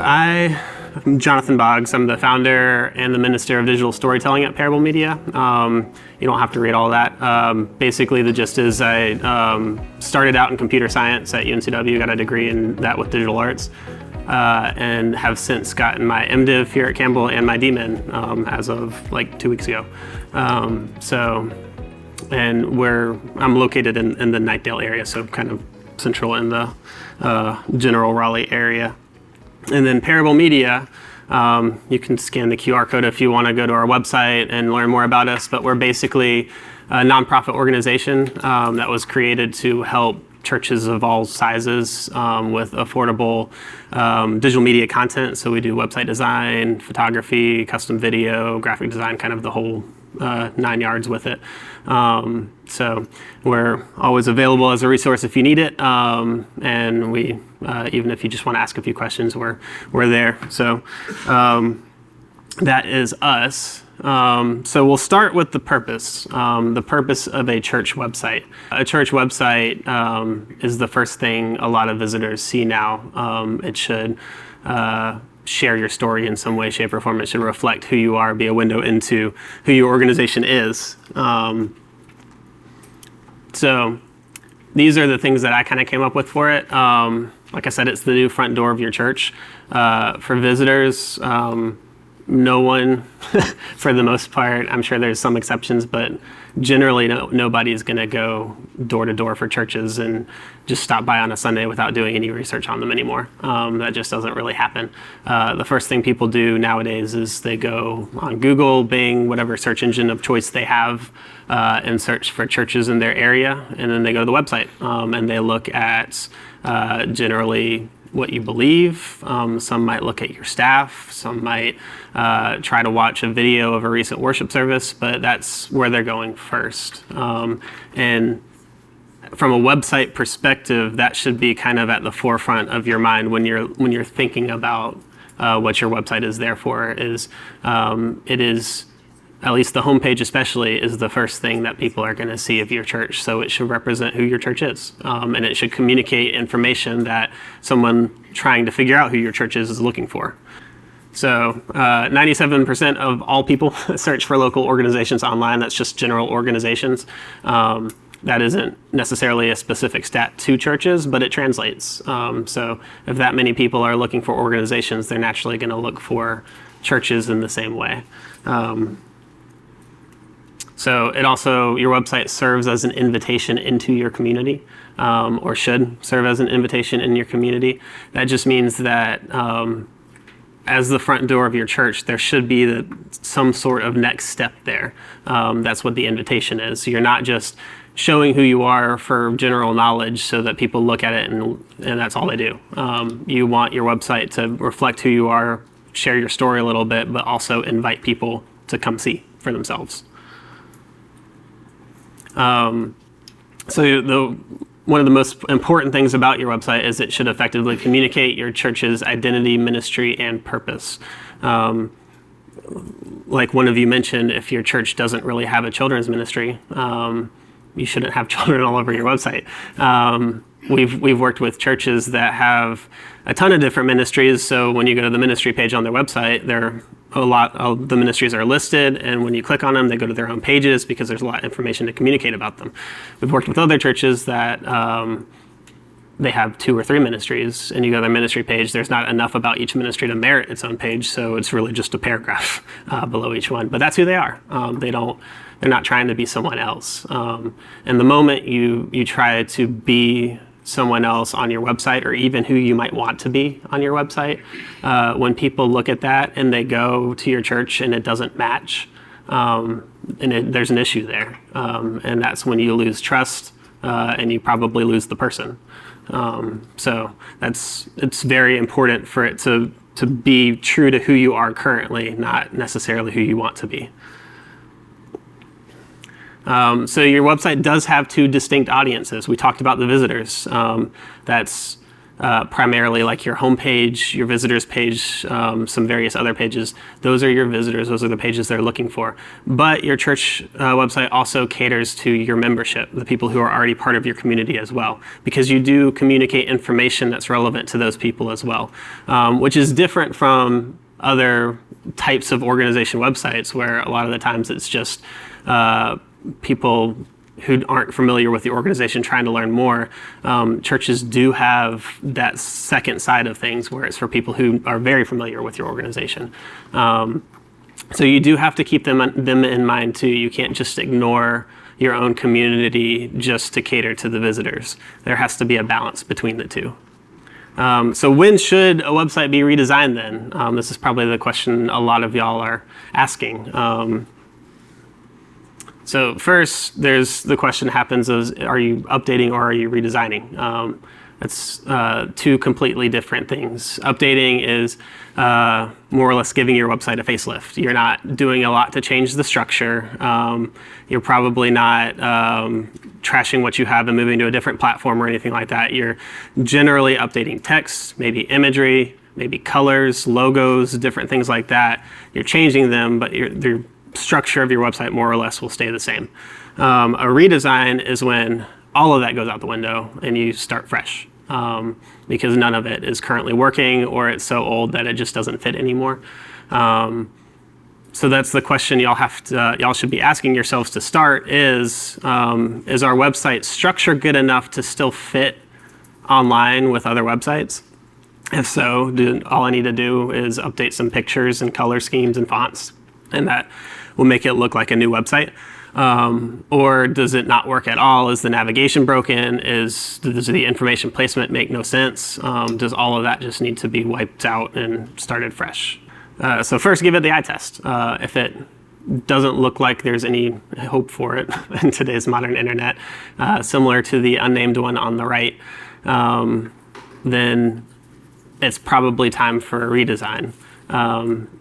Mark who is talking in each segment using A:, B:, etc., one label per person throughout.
A: I'm Jonathan Boggs. I'm the founder and the Minister of Digital Storytelling at Parable Media. You don't have to read all that. Basically, the gist is I started out in computer science at UNCW, got a degree in that with digital arts, and have since gotten my MDiv here at Campbell and my DMin as of like 2 weeks ago. I'm located in the Knightdale area, so kind of central in the general Raleigh area. And then Parable Media, you can scan the QR code if you want to go to our website and learn more about us, but we're basically a nonprofit organization that was created to help churches of all sizes with affordable digital media content. So we do website design, photography, custom video, graphic design, kind of the whole 9 yards with it. So we're always available as a resource if you need it, and we even if you just want to ask a few questions, we're there. So that is us. So we'll start with the purpose of a church website. A church website is the first thing a lot of visitors see now. It should share your story in some way, shape, or form. It should reflect who you are, be a window into who your organization is. So these are the things that I kind of came up with for it. Like I said, it's the new front door of your church. For visitors, no one, for the most part, I'm sure there's some exceptions, but generally nobody's going to go door to door for churches and just stop by on a Sunday without doing any research on them anymore. That just doesn't really happen. The first thing people do nowadays is they go on Google, Bing, whatever search engine of choice they have, and search for churches in their area, and then they go to the website and they look at generally what you believe. Some might look at your staff. Some might try to watch a video of a recent worship service, but that's where they're going first. And from a website perspective, that should be kind of at the forefront of your mind when you're thinking about what your website is there for. It is, at least the homepage especially, is the first thing that people are going to see of your church. So it should represent who your church is. And it should communicate information that someone trying to figure out who your church is looking for. So 97% of all people search for local organizations online. That's just general organizations. That isn't necessarily a specific stat to churches, but it translates. So if that many people are looking for organizations, they're naturally going to look for churches in the same way. So it also, your website serves as an invitation into your community, or should serve as an invitation in your community. That just means that as the front door of your church, there should be some sort of next step there. That's what the invitation is. So you're not just showing who you are for general knowledge so that people look at it and that's all they do. You want your website to reflect who you are, share your story a little bit, but also invite people to come see for themselves. So one of the most important things about your website is it should effectively communicate your church's identity, ministry, and purpose. Like one of you mentioned, if your church doesn't really have a children's ministry, you shouldn't have children all over your website. We've worked with churches that have a ton of different ministries. So when you go to the ministry page on their website, a lot of the ministries are listed, and when you click on them, they go to their own pages because there's a lot of information to communicate about them. We've worked with other churches that they have 2 or 3 ministries, and you go to their ministry page, there's not enough about each ministry to merit its own page, so it's really just a paragraph below each one. But that's who they are. They're not trying to be someone else. And the moment you try to be someone else on your website, or even who you might want to be on your website, when people look at that and they go to your church and it doesn't match, there's an issue there. And that's when you lose trust, and you probably lose the person. So it's very important for it to be true to who you are currently, not necessarily who you want to be. So your website does have 2 distinct audiences. We talked about the visitors. That's primarily like your homepage, your visitors page, some various other pages. Those are your visitors. Those are the pages they're looking for. But your church website also caters to your membership, the people who are already part of your community as well, because you do communicate information that's relevant to those people as well, which is different from other types of organization websites where a lot of the times it's just people who aren't familiar with the organization trying to learn more. Churches do have that second side of things where it's for people who are very familiar with your organization. So you do have to keep them in mind too. You can't just ignore your own community just to cater to the visitors. There has to be a balance between the two. So when should a website be redesigned then? This is probably the question a lot of y'all are asking. So first, there's the question happens is, are you updating or are you redesigning? That's two completely different things. Updating is more or less giving your website a facelift. You're not doing a lot to change the structure. You're probably not trashing what you have and moving to a different platform or anything like that. You're generally updating text, maybe imagery, maybe colors, logos, different things like that. You're changing them, but the structure of your website more or less will stay the same. A redesign is when all of that goes out the window and you start fresh, because none of it is currently working or it's so old that it just doesn't fit anymore. So that's the question y'all should be asking yourselves to start is our website structure good enough to still fit online with other websites? If so, all I need to do is update some pictures and color schemes and fonts, and that will make it look like a new website. Or does it not work at all? Is the navigation broken? Does the information placement make no sense? Does all of that just need to be wiped out and started fresh? So first, give it the eye test. If it doesn't look like there's any hope for it in today's modern internet, similar to the unnamed one on the right, then it's probably time for a redesign.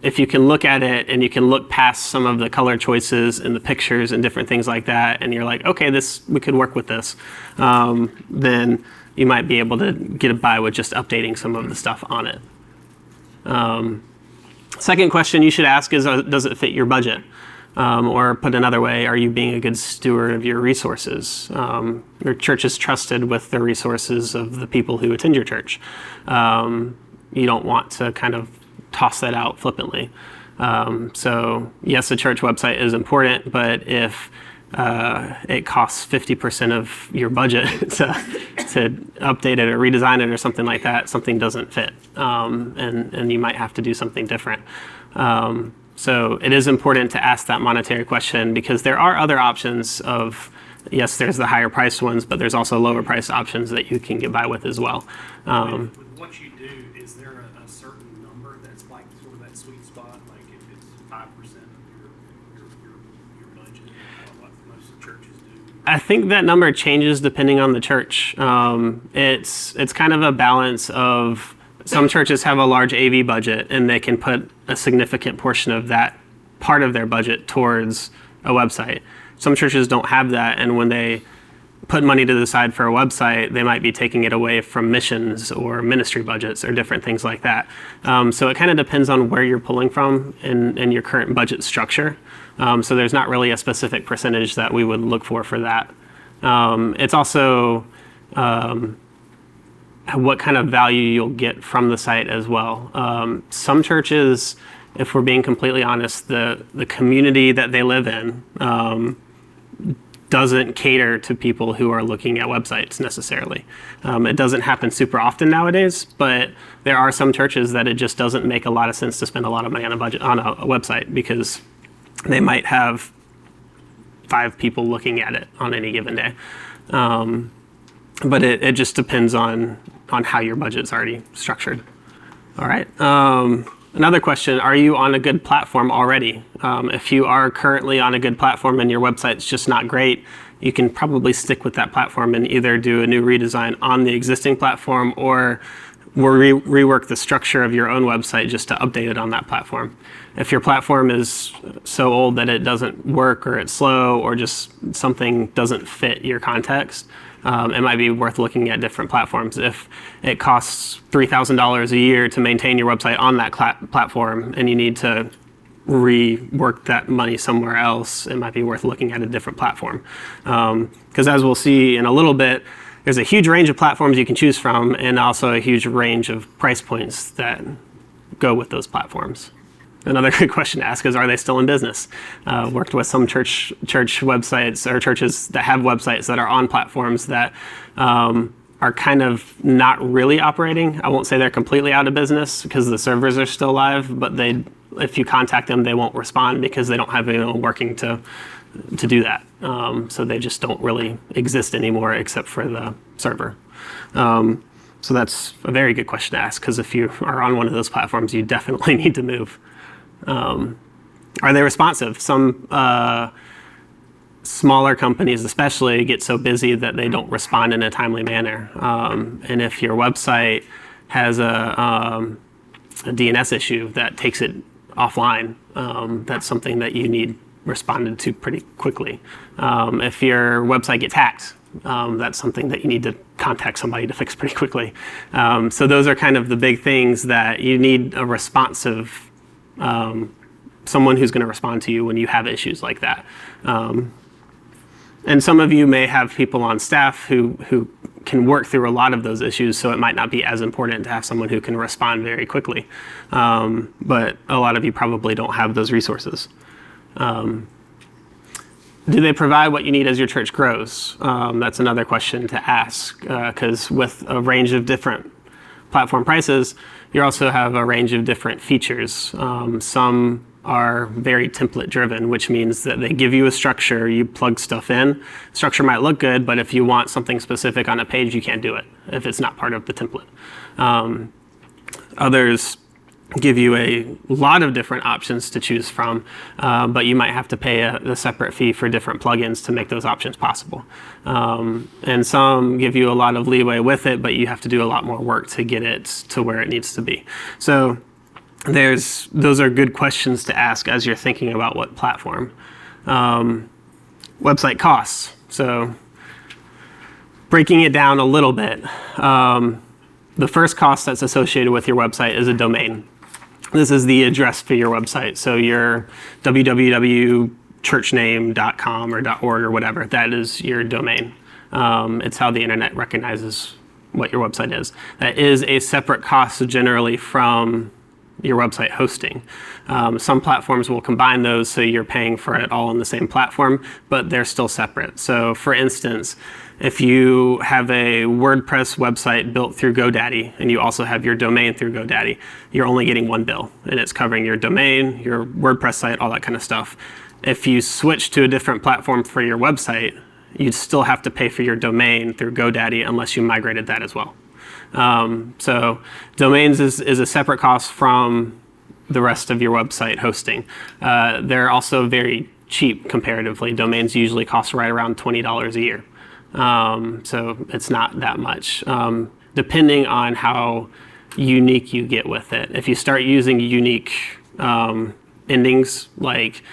A: If you can look at it and you can look past some of the color choices and the pictures and different things like that, and you're like, okay, we could work with this, then you might be able to get by with just updating some of the stuff on it. Second question you should ask is, does it fit your budget? Or put another way, are you being a good steward of your resources? Your church is trusted with the resources of the people who attend your church. You don't want to kind of toss that out flippantly. So yes, a church website is important, but if it costs 50% of your budget to update it or redesign it or something like that, something doesn't fit, and you might have to do something different. So it is important to ask that monetary question, because there are other options of, yes, there's the higher priced ones, but there's also lower priced options that you can get by with as well.
B: With what you do, is there a certain number that's like sort of that sweet spot? Like if it's 5% of your budget, what most churches do?
A: I think that number changes depending on the church. It's kind of a balance of, some churches have a large AV budget and they can put a significant portion of that part of their budget towards a website. Some churches don't have that, and when they put money to the side for a website, they might be taking it away from missions or ministry budgets or different things like that. So it kind of depends on where you're pulling from in your current budget structure. So there's not really a specific percentage that we would look for that. It's also what kind of value you'll get from the site as well. Some churches, if we're being completely honest, the community that they live in doesn't cater to people who are looking at websites necessarily. It doesn't happen super often nowadays, but there are some churches that it just doesn't make a lot of sense to spend a lot of money on a website, because they might have 5 people looking at it on any given day. But it just depends on how your budget's already structured. All right. Another question, are you on a good platform already? If you are currently on a good platform and your website's just not great, you can probably stick with that platform and either do a new redesign on the existing platform or rework the structure of your own website just to update it on that platform. If your platform is so old that it doesn't work or it's slow or just something doesn't fit your context, it might be worth looking at different platforms. If it costs $3,000 a year to maintain your website on that platform and you need to rework that money somewhere else, it might be worth looking at a different platform. Because as we'll see in a little bit, there's a huge range of platforms you can choose from, and also a huge range of price points that go with those platforms. Another good question to ask is, are they still in business? Worked with some church websites or churches that have websites that are on platforms that are kind of not really operating. I won't say they're completely out of business because the servers are still live, but if you contact them, they won't respond because they don't have anyone working to do that. So they just don't really exist anymore except for the server. So that's a very good question to ask, because if you are on one of those platforms, you definitely need to move. Are they responsive? Some smaller companies especially get so busy that they don't respond in a timely manner. And if your website has a DNS issue that takes it offline, that's something that you need responded to pretty quickly. If your website gets hacked, that's something that you need to contact somebody to fix pretty quickly. So those are kind of the big things that you need a responsive, someone who's going to respond to you when you have issues like that. And some of you may have people on staff who can work through a lot of those issues, so it might not be as important to have someone who can respond very quickly. But a lot of you probably don't have those resources. Do they provide what you need as your church grows? That's another question to ask, because with a range of different platform prices, you also have a range of different features. Some are very template driven, which means that they give you a structure, you plug stuff in. Structure might look good, but if you want something specific on a page, you can't do it if it's not part of the template. Others give you a lot of different options to choose from, but you might have to pay a separate fee for different plugins to make those options possible. And some give you a lot of leeway with it, but you have to do a lot more work to get it to where it needs to be. So those are good questions to ask as you're thinking about what platform. Website costs. So breaking it down a little bit, the first cost that's associated with your website is a domain. This is the address for your website. So your www.churchname.com or .org or whatever, that is your domain. It's how the internet recognizes what your website is. That is a separate cost generally from your website hosting. Some platforms will combine those, so you're paying for it all on the same platform, but they're still separate. So for instance, if you have a WordPress website built through GoDaddy and you also have your domain through GoDaddy, you're only getting one bill, and it's covering your domain, your WordPress site, all that kind of stuff. If you switch to a different platform for your website, you'd still have to pay for your domain through GoDaddy unless you migrated that as well. So domains is a separate cost from the rest of your website hosting. They're also very cheap comparatively. Domains usually cost right around $20 a year. So it's not that much, depending on how unique you get with it. If you start using unique endings like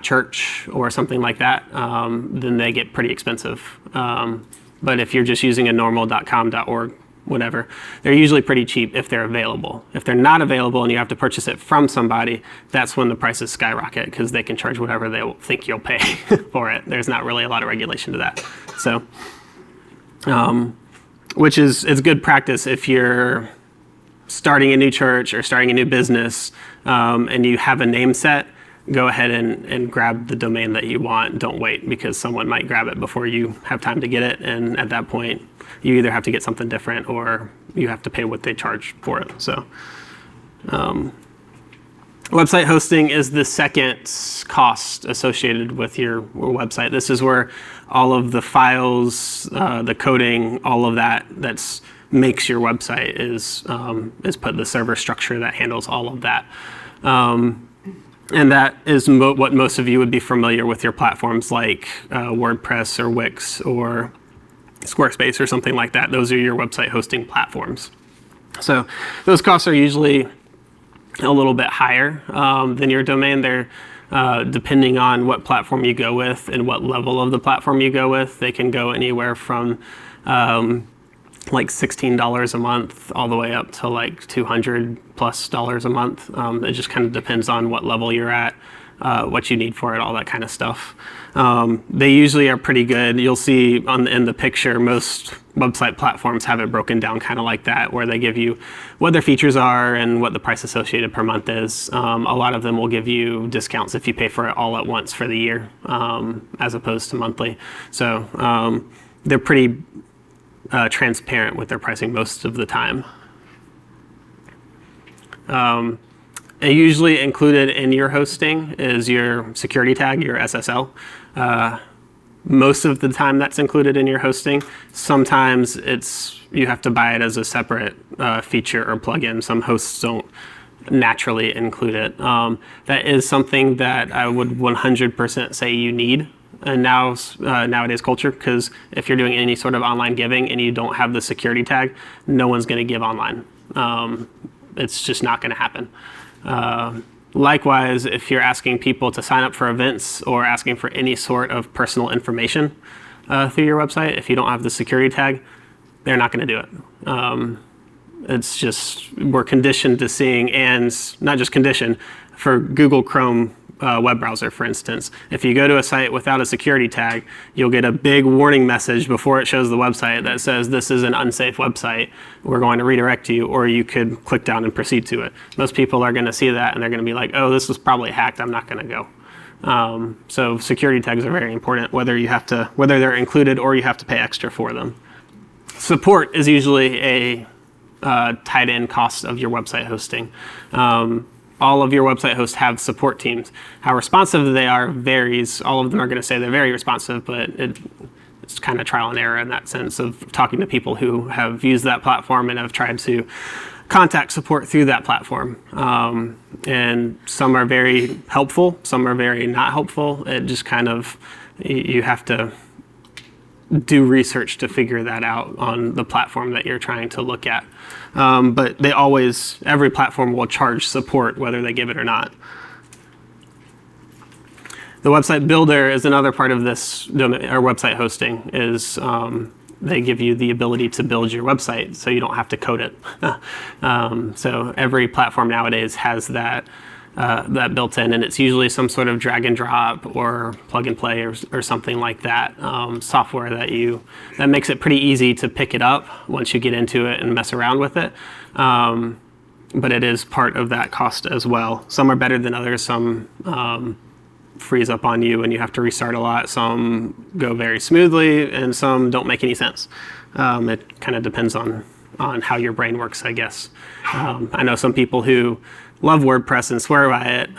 A: .church or something like that, then they get pretty expensive. But if you're just using a normal .com, .org, whatever, they're usually pretty cheap if they're available. If they're not available and you have to purchase it from somebody, that's when the prices skyrocket, because they can charge whatever they think you'll pay for it. There's not really a lot of regulation to that. So, which is good practice if you're starting a new church or starting a new business, and you have a name set. Go ahead and grab the domain that you want. Don't wait, because someone might grab it before you have time to get it, and at that point you either have to get something different or you have to pay what they charge for it. So website hosting is the second cost associated with your website. This is where all of the files, the coding, all of that makes your website is put the server structure that handles all of that. And that is what most of you would be familiar with your platforms like WordPress or Wix or Squarespace or something like that. Those are your website hosting platforms. So those costs are usually a little bit higher than your domain. They're Depending on what platform you go with and what level of the platform you go with, they can go anywhere from like $16 a month all the way up to like $200+ a month. It just kind of depends on what level you're at, what you need for it, all that kind of stuff. They usually are pretty good. You'll see in the picture, most website platforms have it broken down kind of like that, where they give you what their features are and what the price associated per month is. A lot of them will give you discounts if you pay for it all at once for the year, as opposed to monthly. So they're pretty transparent with their pricing most of the time. Usually included in your hosting is your security tag, your SSL. Most of the time that's included in your hosting. Sometimes you have to buy it as a separate feature or plugin. Some hosts don't naturally include it. That is something that I would 100% say you need in nowadays culture, because if you're doing any sort of online giving and you don't have the security tag, no one's going to give online. It's just not going to happen. Likewise, if you're asking people to sign up for events or asking for any sort of personal information through your website, if you don't have the security tag, they're not going to do it. It's just, we're conditioned to seeing, and not just conditioned, for Google Chrome web browser, for instance, if you go to a site without a security tag, you'll get a big warning message before it shows the website that says this is an unsafe website, we're going to redirect you, or you could click down and proceed to it. Most people are going to see that and they're going to be like, oh, this was probably hacked, I'm not going to go. So security tags are very important, whether they're included or you have to pay extra for them. Support is usually a tied-in cost of your website hosting. All of your website hosts have support teams. How responsive they are varies. All of them are going to say they're very responsive, but it's kind of trial and error in that sense of talking to people who have used that platform and have tried to contact support through that platform. And some are very helpful, some are very not helpful. It just kind of, you have to do research to figure that out on the platform that you're trying to look at. But every platform will charge support whether they give it or not. The website builder is another part of this website hosting. They give you the ability to build your website so you don't have to code it. So every platform nowadays has that built in, and it's usually some sort of drag and drop or plug and play or something like that, software that makes it pretty easy to pick it up once you get into it and mess around with it. But it is part of that cost as well. Some are better than others. Some freeze up on you and you have to restart a lot. Some go very smoothly and some don't make any sense. It kind of depends on how your brain works, I guess. I know some people who love WordPress and swear by it.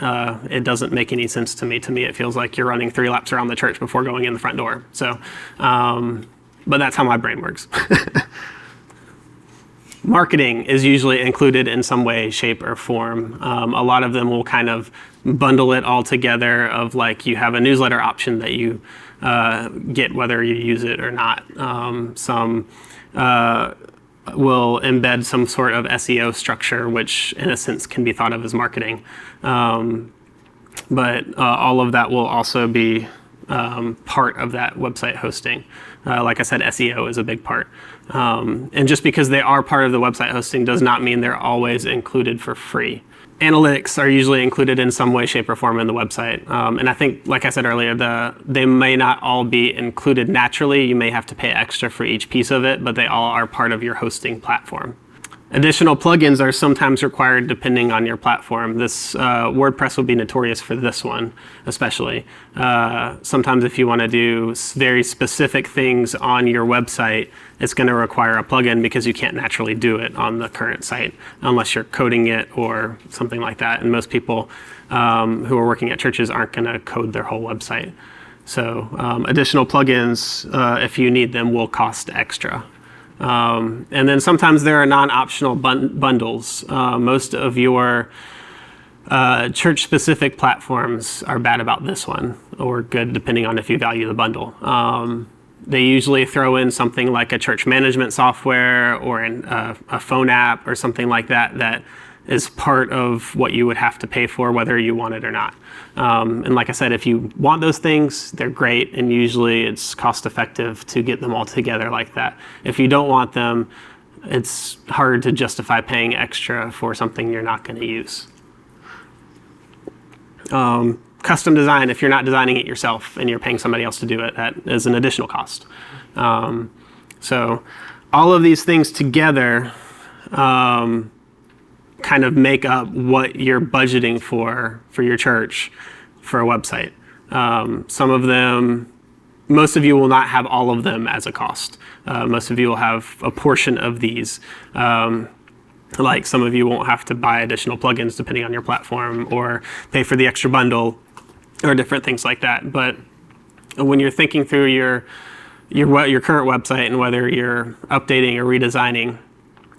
A: It doesn't make any sense to me. To me, it feels like you're running 3 laps around the church before going in the front door. So, but that's how my brain works. Marketing is usually included in some way, shape, or form. A lot of them will kind of bundle it all together of like you have a newsletter option that you get whether you use it or not. Some will embed some sort of SEO structure, which in a sense can be thought of as marketing. But all of that will also be part of that website hosting. Like I said, SEO is a big part. And just because they are part of the website hosting does not mean they're always included for free. Analytics are usually included in some way, shape, or form in the website. And I think, like I said earlier, they may not all be included naturally. You may have to pay extra for each piece of it, but they all are part of your hosting platform. Additional plugins are sometimes required depending on your platform. WordPress will be notorious for this one, especially. Sometimes if you want to do very specific things on your website, it's going to require a plugin because you can't naturally do it on the current site unless you're coding it or something like that. And most people who are working at churches aren't going to code their whole website. So additional plugins, if you need them, will cost extra. And then sometimes there are non-optional bundles. Most of your church-specific platforms are bad about this one, or good depending on if you value the bundle. They usually throw in something like a church management software or a phone app or something like that is part of what you would have to pay for whether you want it or not. And like I said, if you want those things, they're great, and usually it's cost effective to get them all together like that. If you don't want them, it's hard to justify paying extra for something you're not going to use. Custom design, if you're not designing it yourself and you're paying somebody else to do it, that is an additional cost. So all of these things together kind of make up what you're budgeting for your church for a website. Some of them, most of you will not have all of them as a cost. Most of you will have a portion of these. Like some of you won't have to buy additional plugins depending on your platform or pay for the extra bundle or different things like that. But when you're thinking through your current website and whether you're updating or redesigning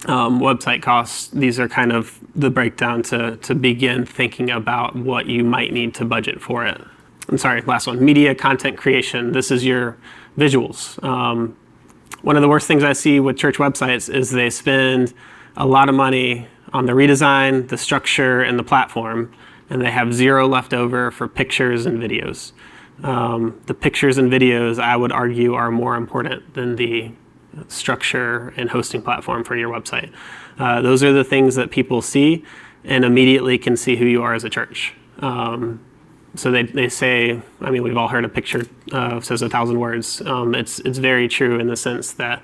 A: website costs, these are kind of the breakdown to begin thinking about what you might need to budget for it. I'm sorry, last one, media content creation. This is your visuals. One of the worst things I see with church websites is they spend a lot of money on the redesign, the structure, and the platform, and they have zero left over for pictures and videos. The pictures and videos, I would argue, are more important than the structure and hosting platform for your website. Those are the things that people see and immediately can see who you are as a church. So they say, I mean, we've all heard a picture says 1,000 words. It's very true in the sense that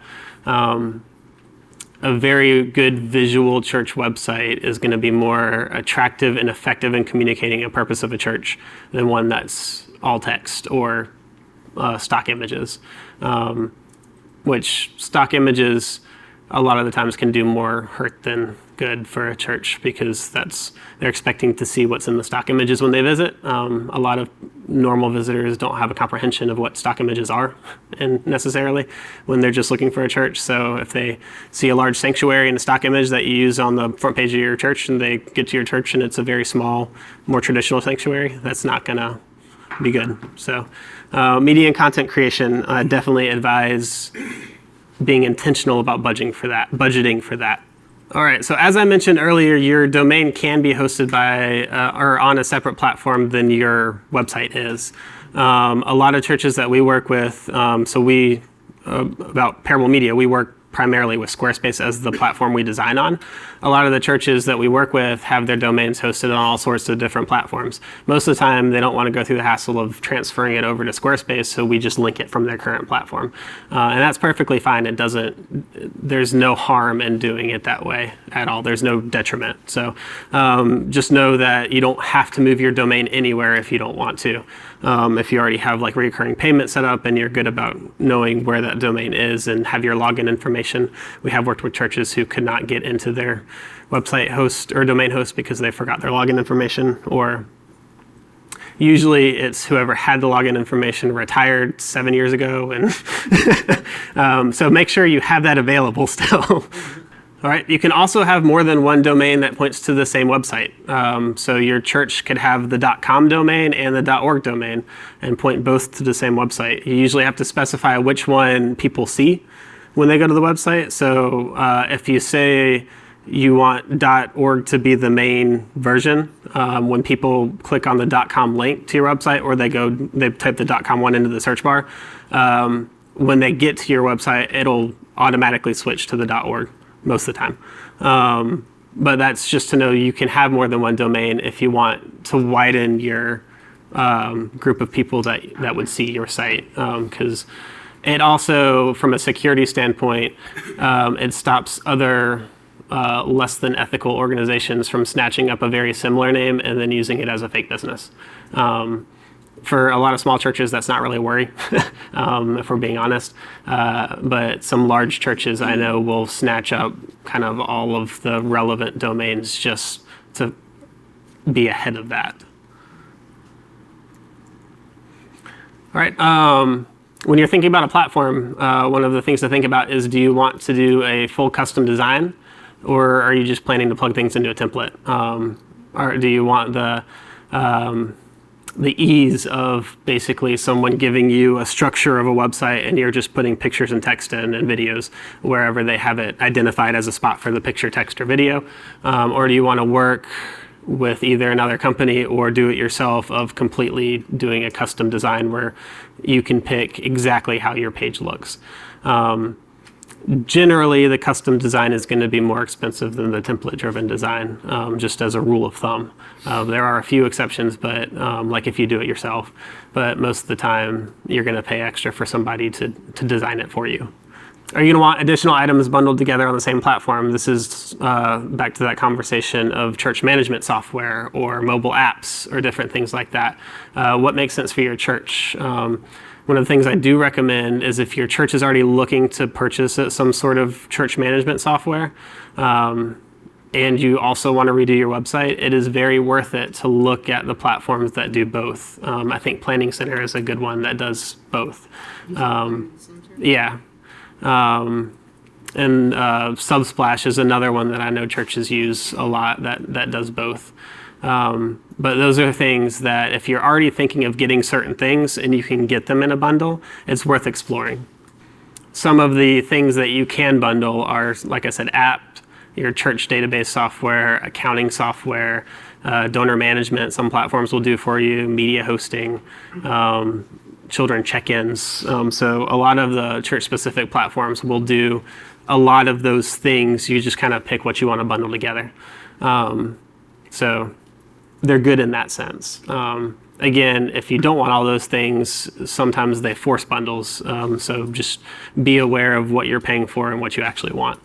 A: a very good visual church website is going to be more attractive and effective in communicating a purpose of a church than one that's all text or stock images. Which stock images a lot of the times can do more hurt than good for a church because they're expecting to see what's in the stock images when they visit. A lot of normal visitors don't have a comprehension of what stock images are and necessarily when they're just looking for a church. So if they see a large sanctuary and a stock image that you use on the front page of your church and they get to your church and it's a very small, more traditional sanctuary, that's not gonna be good. So media and content creation, definitely advise being intentional about budgeting for that. All right, so as I mentioned earlier, your domain can be hosted by or on a separate platform than your website is. A lot of churches that we work with, about Parable Media, we work primarily with Squarespace as the platform we design on. A lot of the churches that we work with have their domains hosted on all sorts of different platforms. Most of the time, they don't want to go through the hassle of transferring it over to Squarespace, so we just link it from their current platform. And that's perfectly fine. There's no harm in doing it that way at all. There's no detriment. So just know that you don't have to move your domain anywhere if you don't want to. If you already have like recurring payment set up and you're good about knowing where that domain is and have your login information. We have worked with churches who could not get into their website host or domain host because they forgot their login information, or usually it's whoever had the login information retired 7 years ago. And so make sure you have that available still. All right, you can also have more than one domain that points to the same website. So your church could have the .com domain and the .org domain and point both to the same website. You usually have to specify which one people see when they go to the website. So if you say you want .org to be the main version, when people click on the .com link to your website or they type the .com one into the search bar, when they get to your website, it'll automatically switch to the .org most of the time. But that's just to know you can have more than one domain if you want to widen your group of people that would see your site, because it also, from a security standpoint, it stops other less than ethical organizations from snatching up a very similar name and then using it as a fake business. For a lot of small churches, that's not really a worry, if we're being honest. But some large churches I know will snatch up kind of all of the relevant domains just to be ahead of that. All right. When you're thinking about a platform, one of the things to think about is, do you want to do a full custom design, or are you just planning to plug things into a template? Or do you want the ease of basically someone giving you a structure of a website and you're just putting pictures and text in and videos wherever they have it identified as a spot for the picture, text, or video? Or do you want to work with either another company or do it yourself of completely doing a custom design where you can pick exactly how your page looks? Generally, the custom design is going to be more expensive than the template-driven design, just as a rule of thumb. There are a few exceptions, but like if you do it yourself, but most of the time you're going to pay extra for somebody to design it for you. Are you going to want additional items bundled together on the same platform? This is back to that conversation of church management software or mobile apps or different things like that. What makes sense for your church? One of the things I do recommend is if your church is already looking to purchase some sort of church management software, and you also want to redo your website, it is very worth it to look at the platforms that do both. I think Planning Center is a good one that does both. Yeah. And Subsplash is another one that I know churches use a lot that does both. But those are things that if you're already thinking of getting certain things and you can get them in a bundle, it's worth exploring. Some of the things that you can bundle are, like I said, your church database software, accounting software, donor management. Some platforms will do for you, media hosting, children check-ins. So a lot of the church-specific platforms will do a lot of those things. You just kind of pick what you want to bundle together. So they're good in that sense. Again, if you don't want all those things, sometimes they force bundles. So just be aware of what you're paying for and what you actually want.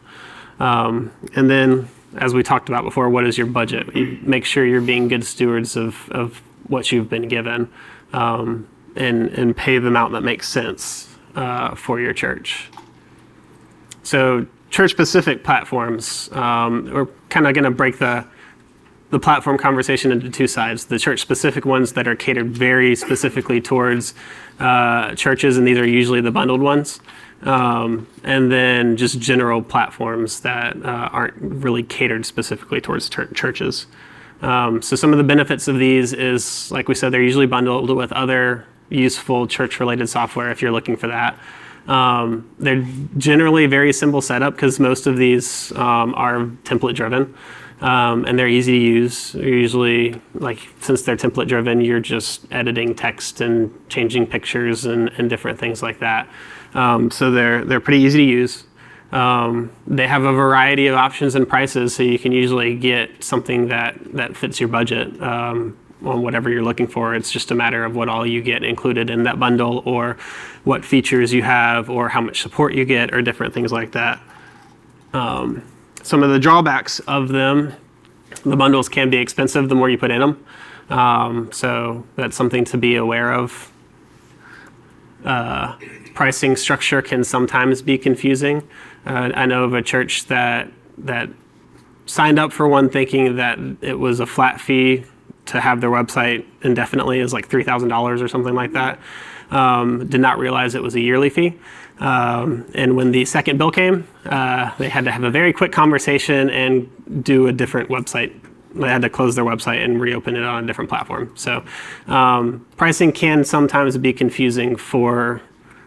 A: And then, as we talked about before, what is your budget? You make sure you're being good stewards of what you've been given, and pay the amount that makes sense for your church. So church-specific platforms, we're kind of going to break the platform conversation into two sides. The church-specific ones that are catered very specifically towards churches, and these are usually the bundled ones. And then just general platforms that aren't really catered specifically towards churches. So some of the benefits of these is, like we said, they're usually bundled with other useful church-related software if you're looking for that. They're generally very simple setup because most of these are template-driven. And they're easy to use. They're usually, since they're template driven, you're just editing text and changing pictures and different things like that. So they're pretty easy to use. They have a variety of options and prices, so you can usually get something that fits your budget on whatever you're looking for. It's just a matter of what all you get included in that bundle, or what features you have, or how much support you get, or different things like that. Some of the drawbacks of them, the bundles can be expensive the more you put in them. So that's something to be aware of. Pricing structure can sometimes be confusing. I know of a church that signed up for one thinking that it was a flat fee to have their website indefinitely, is like $3,000 or something like that. Did not realize it was a yearly fee. And when the second bill came, they had to have a very quick conversation and do a different website. They had to close their website and reopen it on a different platform. So pricing can sometimes be confusing for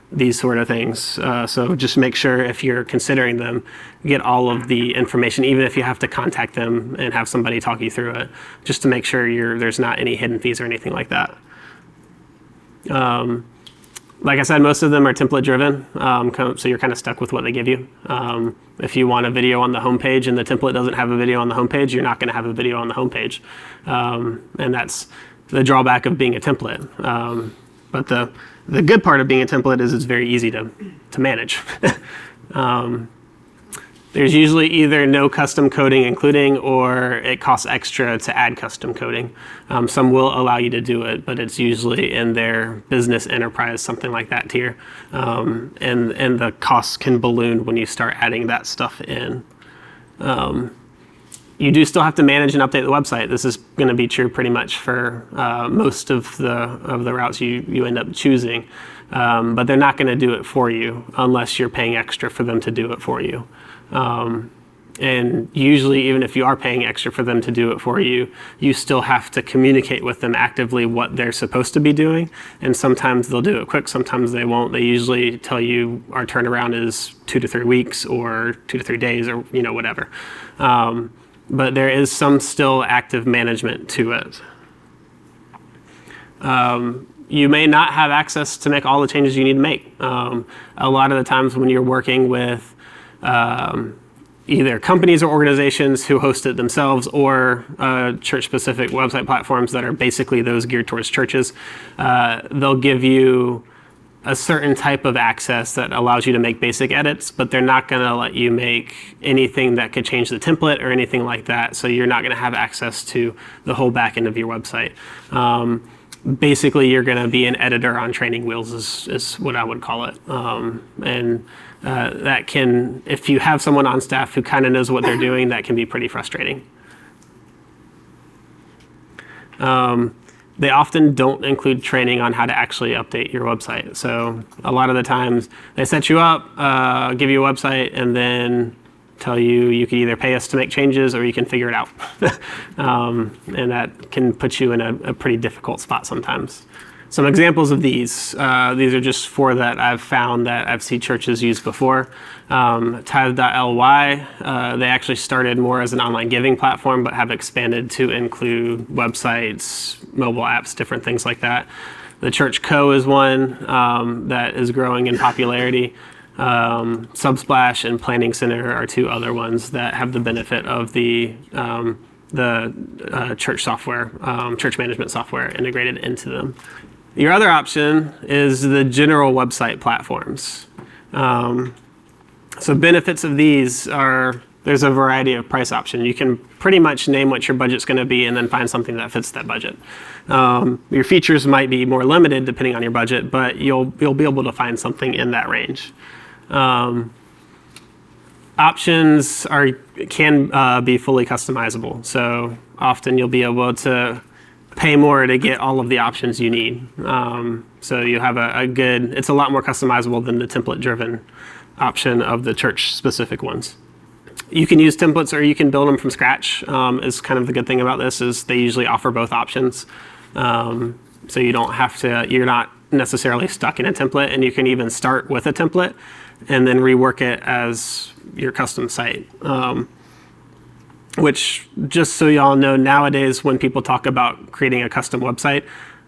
A: these sort of things. So just make sure if you're considering them, get all of the information, even if you have to contact them and have somebody talk you through it, just to make sure there's not any hidden fees or anything like that. Like I said, most of them are template driven, so you're kind of stuck with what they give you. If you want a video on the homepage and the template doesn't have a video on the homepage, you're not going to have a video on the homepage. And that's the drawback of being a template. But the good part of being a template is it's very easy to manage. There's usually either no custom coding including, or it costs extra to add custom coding. Some will allow you to do it, but it's usually in their business enterprise, something like that tier. And the costs can balloon when you start adding that stuff in. You do still have to manage and update the website. This is going to be true pretty much for most of the routes you end up choosing. But they're not going to do it for you unless you're paying extra for them to do it for you. And usually, even if you are paying extra for them to do it for you, you still have to communicate with them actively what they're supposed to be doing. And sometimes they'll do it quick, sometimes they won't. They usually tell you our turnaround is 2 to 3 weeks or 2 to 3 days or whatever. But there is some still active management to it. You may not have access to make all the changes you need to make. A lot of the times when you're working with either companies or organizations who host it themselves or church-specific website platforms that are basically those geared towards churches, they'll give you a certain type of access that allows you to make basic edits, but they're not going to let you make anything that could change the template or anything like that, so you're not going to have access to the whole back end of your website. Basically, you're going to be an editor on training wheels is what I would call it. That can, if you have someone on staff who kind of knows what they're doing, that can be pretty frustrating. They often don't include training on how to actually update your website. So a lot of the times they set you up, give you a website, and then tell you can either pay us to make changes or you can figure it out. And that can put you in a pretty difficult spot sometimes. Some examples of these are just 4 that I've found that I've seen churches use before. Tithe.ly, they actually started more as an online giving platform, but have expanded to include websites, mobile apps, different things like that. The Church Co. is one that is growing in popularity. Subsplash and Planning Center are 2 other ones that have the benefit of the church software, church management software integrated into them. Your other option is the general website platforms. So benefits of these are, there's a variety of price options. You can pretty much name what your budget's going to be and then find something that fits that budget. Your features might be more limited depending on your budget, but you'll be able to find something in that range. Options can be fully customizable. So often you'll be able to pay more to get all of the options you need. So you have it's a lot more customizable than the template-driven option of the church-specific ones. You can use templates or you can build them from scratch. Is kind of the good thing about this is they usually offer both options. So you don't have to, you're not necessarily stuck in a template, and you can even start with a template and then rework it as your custom site. Which, just so y'all know, nowadays when people talk about creating a custom website,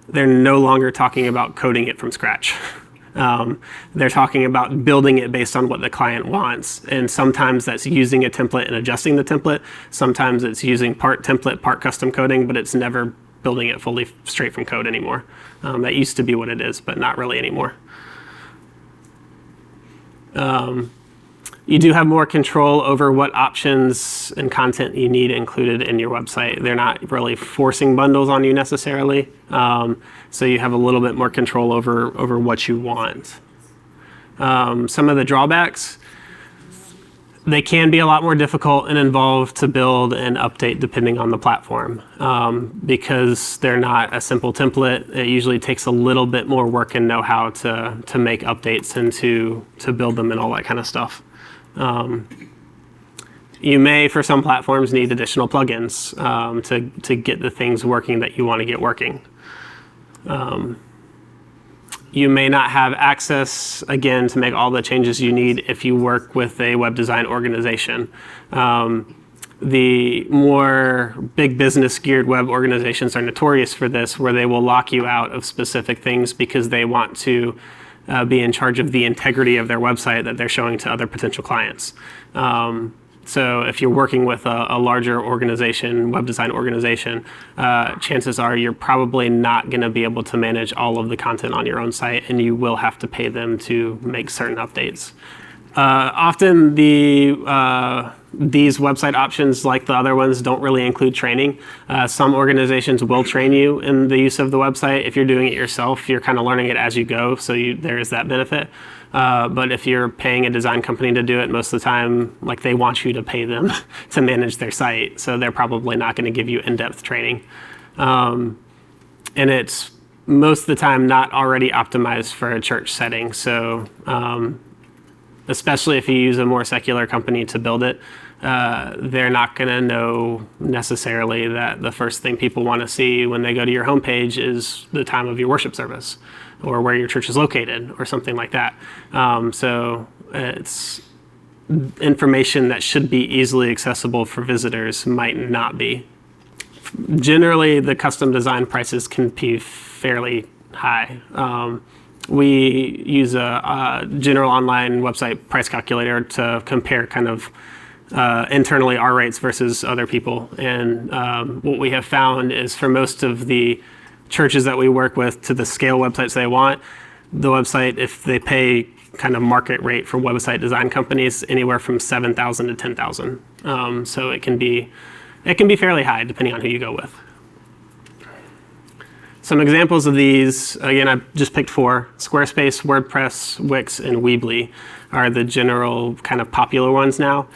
A: they're no longer talking about coding it from scratch. They're talking about building it based on what the client wants. And sometimes that's using a template and adjusting the template. Sometimes it's using part template, part custom coding, but it's never building it fully straight from code anymore. That used to be what it is, but not really anymore. You do have more control over what options and content you need included in your website. They're not really forcing bundles on you necessarily. So you have a little bit more control over what you want. Some of the drawbacks, they can be a lot more difficult and involved to build and update depending on the platform. Because they're not a simple template, it usually takes a little bit more work and know-how to make updates and to build them and all that kind of stuff. You may, for some platforms, need additional plugins to get the things working that you want to get working. You may not have access, again, to make all the changes you need if you work with a web design organization. The more big business geared web organizations are notorious for this, where they will lock you out of specific things because they want to be in charge of the integrity of their website that they're showing to other potential clients. So if you're working with a larger organization, web design organization, chances are you're probably not going to be able to manage all of the content on your own site, and you will have to pay them to make certain updates. Often these website options, like the other ones, don't really include training. Some organizations will train you in the use of the website. If you're doing it yourself, you're kind of learning it as you go, so there is that benefit. But if you're paying a design company to do it, most of the time, like, they want you to pay them to manage their site, so they're probably not going to give you in-depth training. And it's most of the time not already optimized for a church setting. So especially if you use a more secular company to build it, they're not going to know necessarily that the first thing people want to see when they go to your homepage is the time of your worship service or where your church is located or something like that. So it's information that should be easily accessible for visitors might not be. Generally, the custom design prices can be fairly high. We use a general online website price calculator to compare kind of internally our rates versus other people. And what we have found is for most of the churches that we work with to the scale websites they want, the website, if they pay kind of market rate for website design companies, anywhere from 7,000 to 10,000. So it can be fairly high depending on who you go with. Some examples of these, again, I just picked 4. Squarespace, WordPress, Wix, and Weebly are the general kind of popular ones now.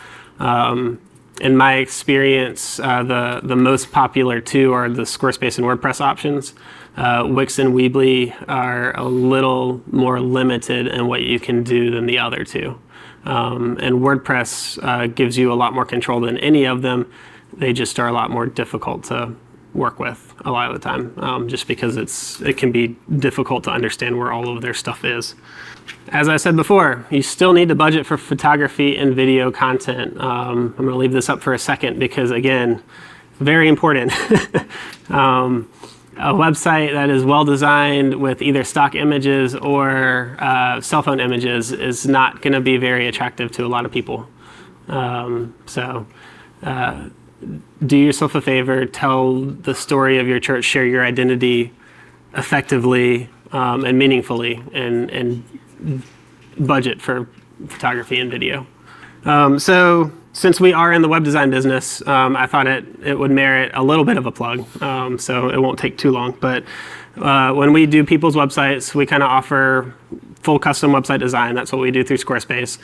A: In my experience, the most popular 2 are the Squarespace and WordPress options. Wix and Weebly are a little more limited in what you can do than the other 2. And WordPress gives you a lot more control than any of them. They just are a lot more difficult to work with a lot of the time, just because it can be difficult to understand where all of their stuff is. As I said before, you still need to budget for photography and video content. I'm going to leave this up for a second because, again, very important. A website that is well designed with either stock images or cell phone images is not going to be very attractive to a lot of people. Do yourself a favor, tell the story of your church, share your identity effectively and meaningfully, and budget for photography and video. So since we are in the web design business, I thought it would merit a little bit of a plug, so it won't take too long. But when we do people's websites, we kind of offer full custom website design. That's what we do through Squarespace.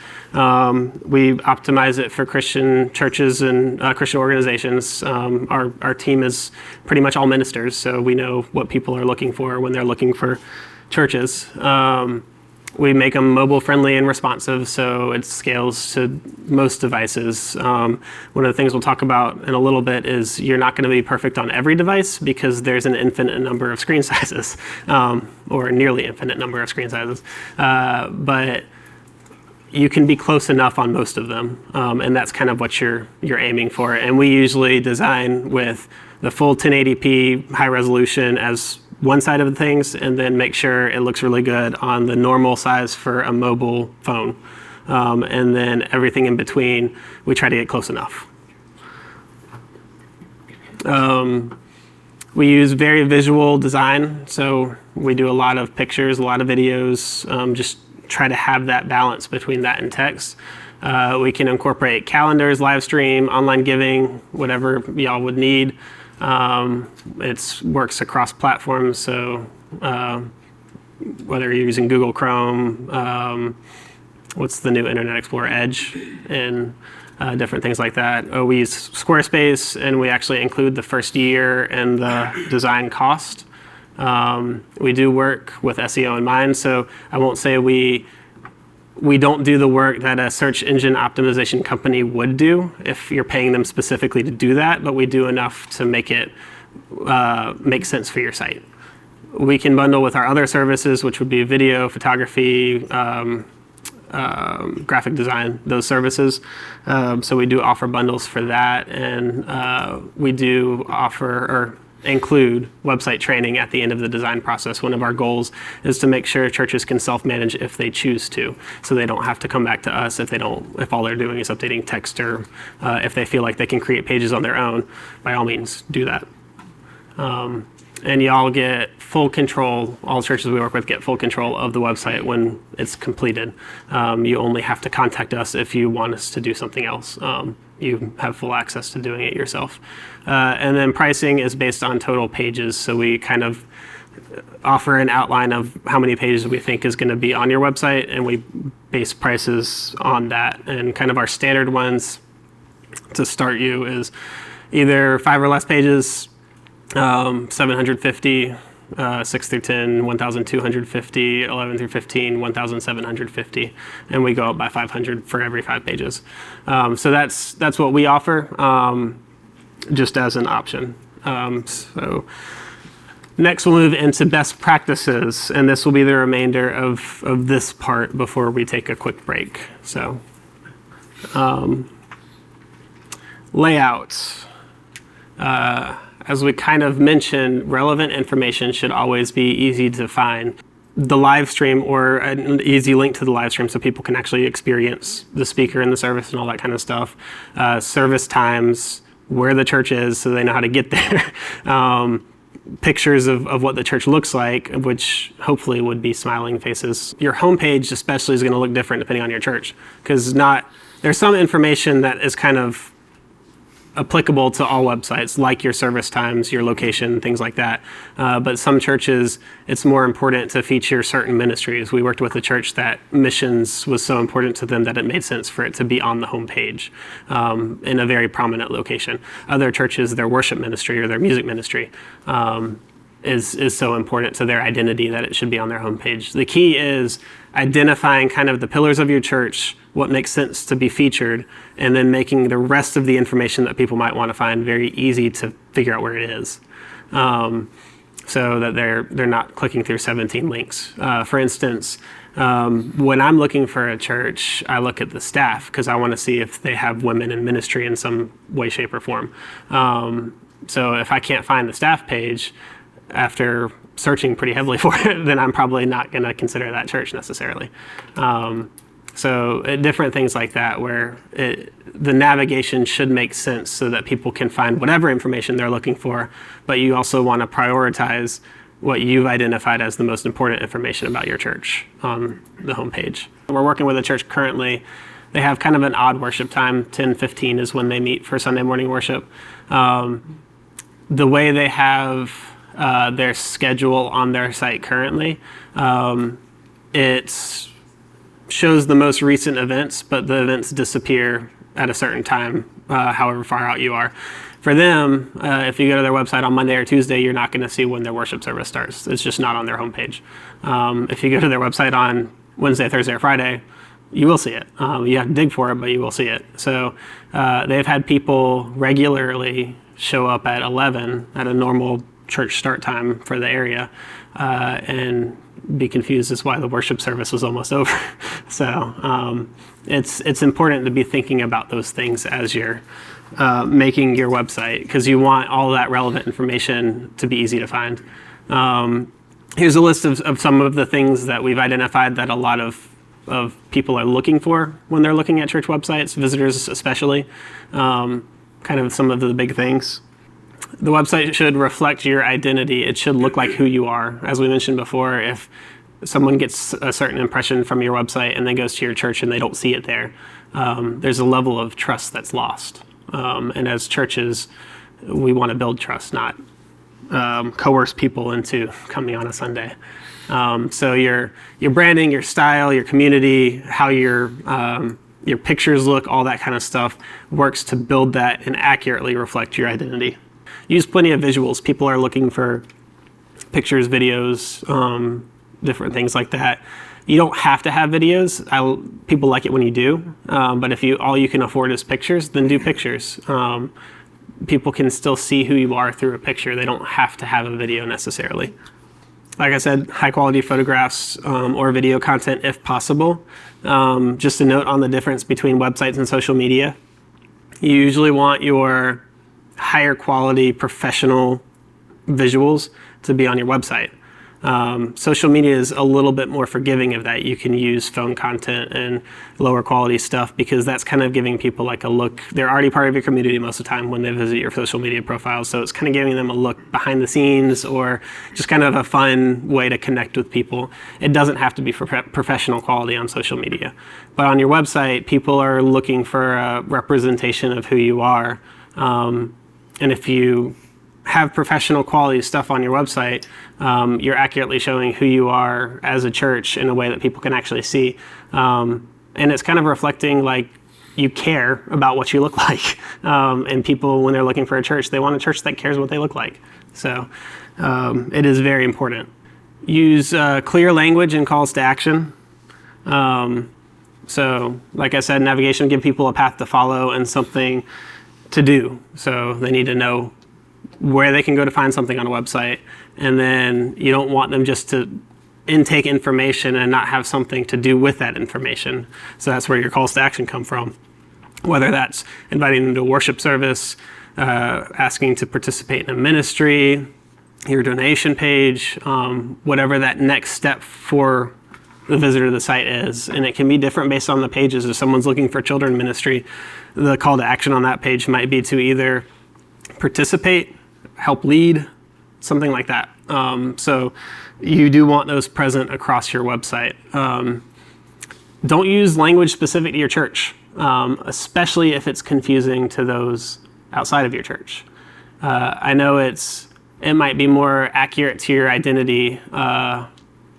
A: We optimize it for Christian churches and Christian organizations. Our team is pretty much all ministers, so we know what people are looking for when they're looking for churches. We make them mobile friendly and responsive, so it scales to most devices. One of the things we'll talk about in a little bit is you're not going to be perfect on every device because there's an infinite number of screen sizes, or nearly infinite number of screen sizes. But you can be close enough on most of them, and that's kind of what you're aiming for. And we usually design with the full 1080p high resolution as one side of the things, and then make sure it looks really good on the normal size for a mobile phone. And then everything in between, we try to get close enough. We use very visual design, so we do a lot of pictures, a lot of videos, just try to have that balance between that and text. We can incorporate calendars, live stream, online giving, whatever y'all would need. It works across platforms, so whether you're using Google Chrome, what's the new Internet Explorer, Edge, and different things like that. We use Squarespace, and we actually include the first year and the design cost. We do work with SEO in mind, so I won't say we don't do the work that a search engine optimization company would do if you're paying them specifically to do that, but we do enough to make it make sense for your site. We can bundle with our other services, which would be video, photography, graphic design, those services. So we do offer bundles for that, and we do offer or include website training at the end of the design process. One of our goals is to make sure churches can self-manage if they choose to, so they don't have to come back to us if all they're doing is updating text, or if they feel like they can create pages on their own. By all means, do that. And y'all get full control, all churches we work with get full control of the website when it's completed. You only have to contact us if you want us to do something else. You have full access to doing it yourself. And then pricing is based on total pages, so we kind of offer an outline of how many pages we think is going to be on your website, and we base prices on that. And kind of our standard ones to start you is either 5 or less pages, $750, 6 through 10, 1,250, 11 through 15, 1,750, and we go up by 500 for every 5 pages. So that's what we offer, just as an option. So next we'll move into best practices, and this will be the remainder of this part before we take a quick break. So layout. As we kind of mentioned, relevant information should always be easy to find. The live stream, or an easy link to the live stream so people can actually experience the speaker in the service and all that kind of stuff. Service times, where the church is so they know how to get there. Pictures of what the church looks like, which hopefully would be smiling faces. Your homepage especially is going to look different depending on your church, because there's some information that is kind of applicable to all websites, like your service times, your location, things like that. But some churches, it's more important to feature certain ministries. We worked with a church that missions was so important to them that it made sense for it to be on the homepage in a very prominent location. Other churches, their worship ministry or their music ministry is so important to their identity that it should be on their homepage. The key is identifying kind of the pillars of your church, what makes sense to be featured, and then making the rest of the information that people might want to find very easy to figure out where it is, so that they're not clicking through 17 links. For instance, when I'm looking for a church, I look at the staff because I want to see if they have women in ministry in some way, shape, or form. So if I can't find the staff page after searching pretty heavily for it, then I'm probably not going to consider that church necessarily. So different things like that, where the navigation should make sense so that people can find whatever information they're looking for, but you also want to prioritize what you've identified as the most important information about your church on the homepage. We're working with a church currently. They have kind of an odd worship time. 10:15 is when they meet for Sunday morning worship. The way they have their schedule on their site currently, it shows the most recent events, but the events disappear at a certain time, however far out you are. For them, if you go to their website on Monday or Tuesday, you're not going to see when their worship service starts. It's just not on their homepage. If you go to their website on Wednesday, Thursday, or Friday, you will see it. You have to dig for it, but you will see it. So they've had people regularly show up at 11 at a normal church start time for the area, and be confused as why the worship service was almost over. So it's important to be thinking about those things as you're making your website, because you want all that relevant information to be easy to find. Here's a list of some of the things that we've identified that a lot of people are looking for when they're looking at church websites, visitors especially, kind of some of the big things. The website should reflect your identity. It should look like who you are. As we mentioned before, if someone gets a certain impression from your website and then goes to your church and they don't see it there, there's a level of trust that's lost. And as churches, we want to build trust, not coerce people into coming on a Sunday. So your branding, your style, your community, how your pictures look, all that kind of stuff works to build that and accurately reflect your identity. Use plenty of visuals. People are looking for pictures, videos, different things like that. You don't have to have videos. People like it when you do, but if all you can afford is pictures, then do pictures. People can still see who you are through a picture. They don't have to have a video necessarily. Like I said, high quality photographs or video content if possible. Just a note on the difference between websites and social media. You usually want your higher quality professional visuals to be on your website. Social media is a little bit more forgiving of that. You can use phone content and lower quality stuff because that's kind of giving people like a look. They're already part of your community most of the time when they visit your social media profiles. So it's kind of giving them a look behind the scenes or just kind of a fun way to connect with people. It doesn't have to be for professional quality on social media. But on your website, people are looking for a representation of who you are. And if you have professional quality stuff on your website, you're accurately showing who you are as a church in a way that people can actually see. And it's kind of reflecting like you care about what you look like. And people, when they're looking for a church, they want a church that cares what they look like. So it is very important. Use clear language and calls to action. So like I said, navigation, give people a path to follow and something to do. So they need to know where they can go to find something on a website. And then you don't want them just to intake information and not have something to do with that information. So that's where your calls to action come from. Whether that's inviting them to a worship service, asking to participate in a ministry, your donation page, whatever that next step for the visitor to the site is. And it can be different based on the pages. If someone's looking for children's ministry, the call to action on that page might be to either participate, help lead, something like that. So you do want those present across your website. Don't use language specific to your church, especially if it's confusing to those outside of your church. I know it might be more accurate to your identity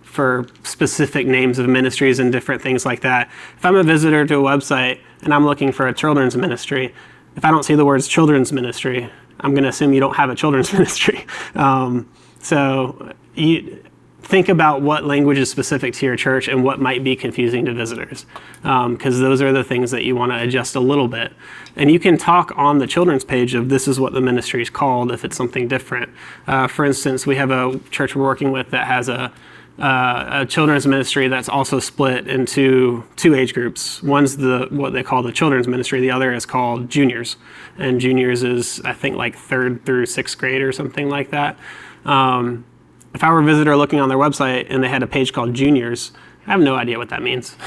A: for specific names of ministries and different things like that. If I'm a visitor to a website and I'm looking for a children's ministry, if I don't see the words children's ministry, I'm going to assume you don't have a children's ministry. So you think about what language is specific to your church and what might be confusing to visitors, because those are the things that you want to adjust a little bit. And you can talk on the children's page of this is what the ministry is called if it's something different. For instance, we have a church we're working with that has a children's ministry that's also split into two age groups. One's what they call the children's ministry. The other is called juniors. And juniors is, I think, like 3rd through 6th grade or something like that. If I were a visitor looking on their website and they had a page called juniors, I have no idea what that means.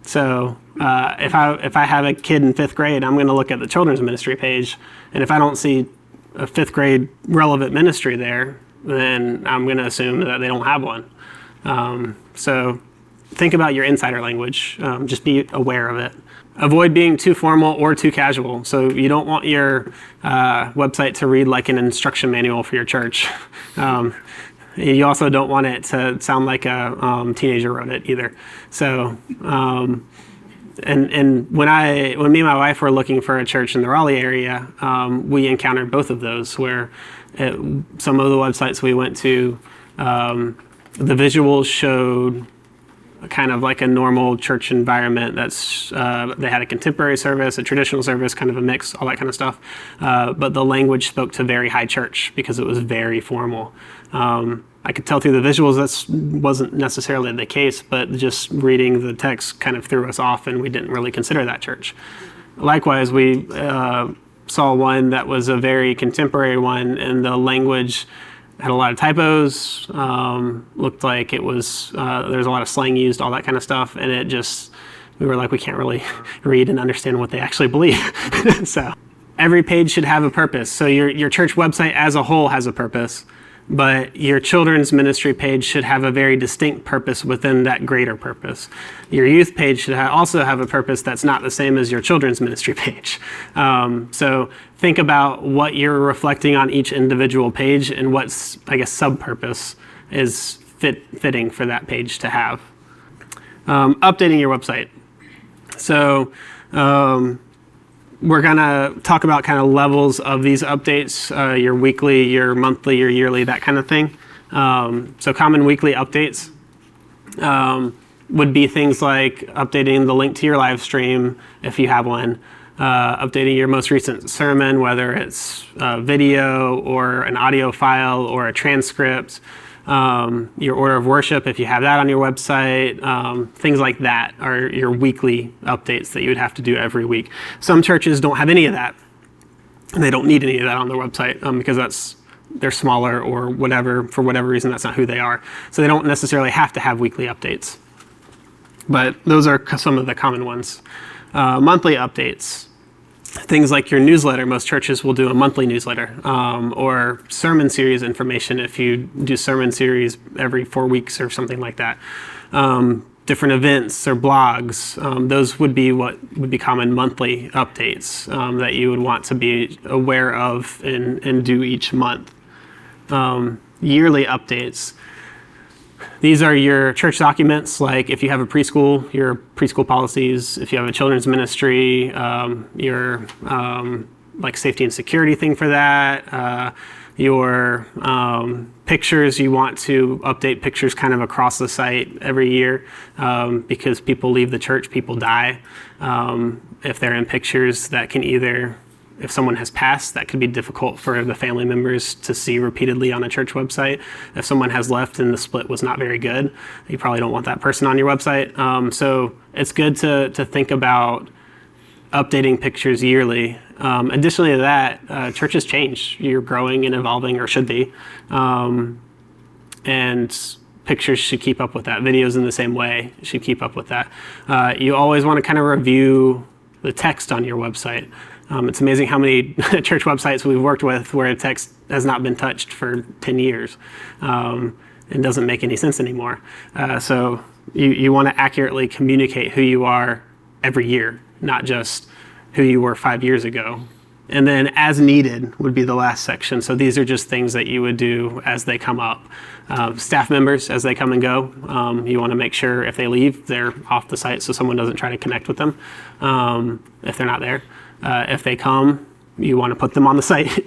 A: So if I have a kid in 5th grade, I'm going to look at the children's ministry page. And if I don't see a 5th grade relevant ministry there, then I'm going to assume that they don't have one. So think about your insider language. Just be aware of it. Avoid being too formal or too casual. So you don't want your website to read like an instruction manual for your church. You also don't want it to sound like a teenager wrote it either. So, and when me and my wife were looking for a church in the Raleigh area, we encountered both of those where some of the websites we went to, the visuals showed kind of like a normal church environment. They had a contemporary service, a traditional service, kind of a mix, all that kind of stuff. But the language spoke to very high church because it was very formal. I could tell through the visuals that wasn't necessarily the case, but just reading the text kind of threw us off and we didn't really consider that church. Likewise, we saw one that was a very contemporary one and the language had a lot of typos, looked like it was, there's a lot of slang used, all that kind of stuff, and we were like, we can't really read and understand what they actually believe. So every page should have a purpose. So your church website as a whole has a purpose, but your children's ministry page should have a very distinct purpose within that greater purpose. Your youth page should also have a purpose that's not the same as your children's ministry page. So think about what you're reflecting on each individual page and what's, I guess, sub-purpose is fitting for that page to have. Updating your website. So we're going to talk about kind of levels of these updates, your weekly, your monthly, your yearly, that kind of thing. So common weekly updates would be things like updating the link to your live stream if you have one, updating your most recent sermon, whether it's a video or an audio file or a transcript, your order of worship, if you have that on your website, things like that are your weekly updates that you would have to do every week. Some churches don't have any of that, and they don't need any of that on their website because they're smaller or whatever, for whatever reason, that's not who they are. So they don't necessarily have to have weekly updates. But those are some of the common ones. Monthly updates. Things like your newsletter, most churches will do a monthly newsletter, or sermon series information if you do sermon series every 4 weeks or something like that. Different events or blogs, those would be what would be common monthly updates that you would want to be aware of and do each month. Yearly updates. These are your church documents, like if you have a preschool, your preschool policies. If you have a children's ministry, your like safety and security thing for that. Your pictures, you want to update pictures kind of across the site every year because people leave the church, people die. If they're in pictures, that can either, if someone has passed, that could be difficult for the family members to see repeatedly on a church website. If someone has left and the split was not very good, you probably don't want that person on your website. So it's good to think about updating pictures yearly. Additionally to that, churches change. You're growing and evolving, or should be. And pictures should keep up with that. Videos in the same way should keep up with that. You always want to kind of review the text on your website. It's amazing how many church websites we've worked with where text has not been touched for 10 years and doesn't make any sense anymore. So you want to accurately communicate who you are every year, not just who you were 5 years ago. And then as needed would be the last section. So these are just things that you would do as they come up. Staff members, as they come and go, you want to make sure if they leave, they're off the site so someone doesn't try to connect with them if they're not there. If they come, you want to put them on the site.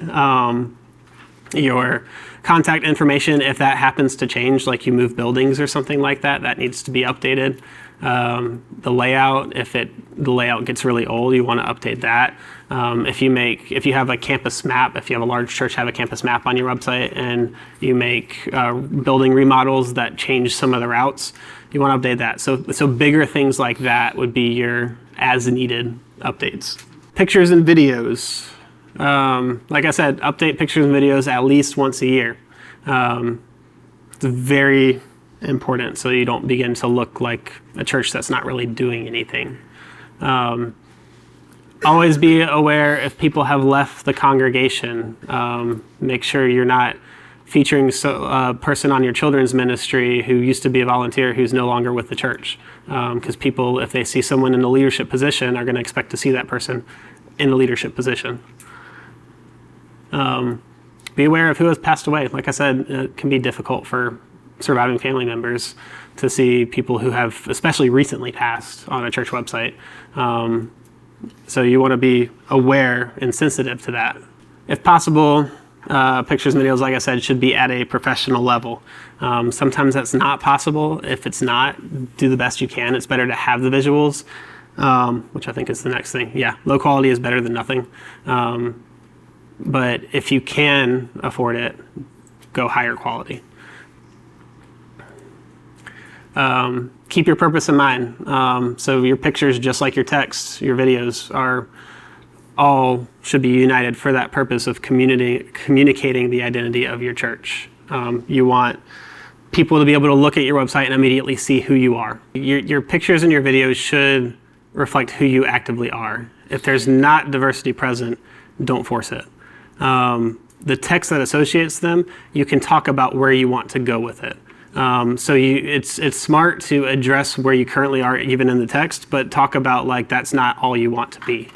A: Your contact information, if that happens to change, like you move buildings or something like that, that needs to be updated. The layout, if the layout gets really old, you want to update that. If you have a campus map, if you have a large church have a campus map on your website and you make building remodels that change some of the routes, you want to update that. So bigger things like that would be your as needed updates. Pictures and videos. Like I said, update pictures and videos at least once a year. It's very important so you don't begin to look like a church that's not really doing anything. Always be aware if people have left the congregation. Make sure you're not featuring a person on your children's ministry who used to be a volunteer who's no longer with the church. Because people, if they see someone in a leadership position, are going to expect to see that person in a leadership position. Be aware of who has passed away. Like I said, it can be difficult for surviving family members to see people who have especially recently passed on a church website. So you want to be aware and sensitive to that. If possible, pictures and videos, like I said, should be at a professional level. Sometimes that's not possible. If it's not, do the best you can. It's better to have the visuals, which I think is the next thing. Yeah, low quality is better than nothing. But if you can afford it, go higher quality. Keep your purpose in mind. So your pictures, just like your texts, your videos, should be united for that purpose of communicating the identity of your church. You want people to be able to look at your website and immediately see who you are. Your pictures and your videos should reflect who you actively are. If there's not diversity present, don't force it. The text that associates them, you can talk about where you want to go with it. So it's smart to address where you currently are, even in the text, but talk about like that's not all you want to be.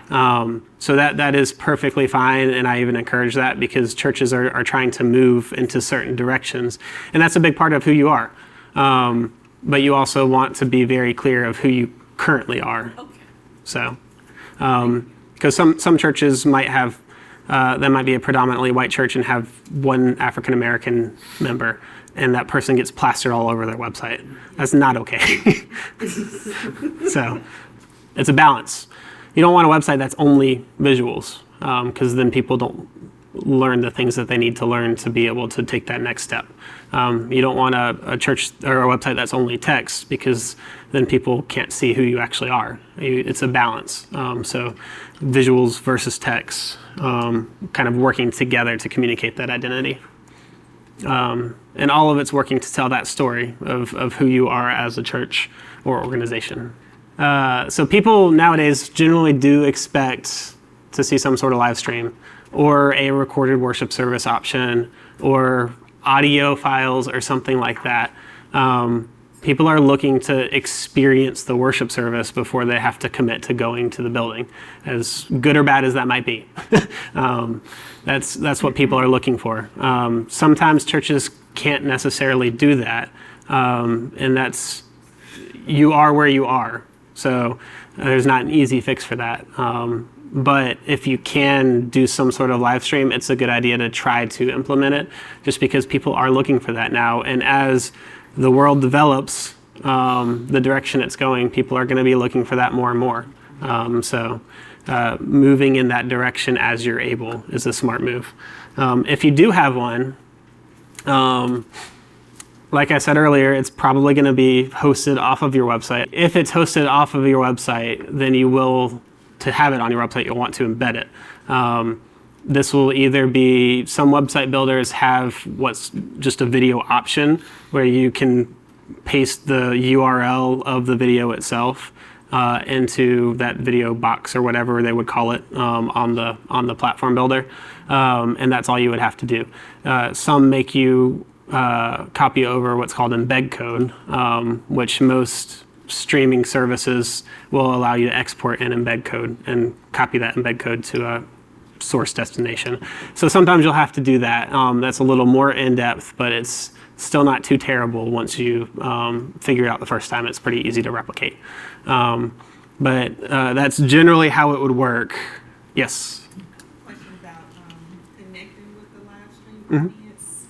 A: So that is perfectly fine, and I even encourage that because churches are trying to move into certain directions, and that's a big part of who you are. But you also want to be very clear of who you currently are. Okay. So, because some churches might have. That might be a predominantly white church and have one African American member, and that person gets plastered all over their website. That's not okay. So it's a balance. You don't want a website that's only visuals, because then people don't learn the things that they need to learn to be able to take that next step. You don't want a church or a website that's only text, because then people can't see who you actually are. It's a balance. So visuals versus text, kind of working together to communicate that identity. And all of it's working to tell that story of who you are as a church or organization. So people nowadays generally do expect to see some sort of live stream or a recorded worship service option or audio files or something like that. People are looking to experience the worship service before they have to commit to going to the building, as good or bad as that might be. That's what people are looking for. Sometimes churches can't necessarily do that. And that's, you are where you are. So there's not an easy fix for that. But if you can do some sort of live stream, it's a good idea to try to implement it, just because people are looking for that now. And as the world develops, the direction it's going, people are going to be looking for that more and more. So moving in that direction as you're able is a smart move. If you do have one, like I said earlier, it's probably going to be hosted off of your website. If it's hosted off of your website, then you will, to have it on your website, you'll want to embed it. This will either be, some website builders have what's just a video option where you can paste the URL of the video itself into that video box or whatever they would call it on the platform builder, and that's all you would have to do. Some make you copy over what's called embed code, which most streaming services will allow you to export an embed code and copy that embed code to a source destination. So sometimes you'll have to do that. That's a little more in-depth, but it's still not too terrible once you figure it out the first time. It's pretty easy to replicate. But that's generally how it would work. Yes?
C: Question about connecting with the live stream audience.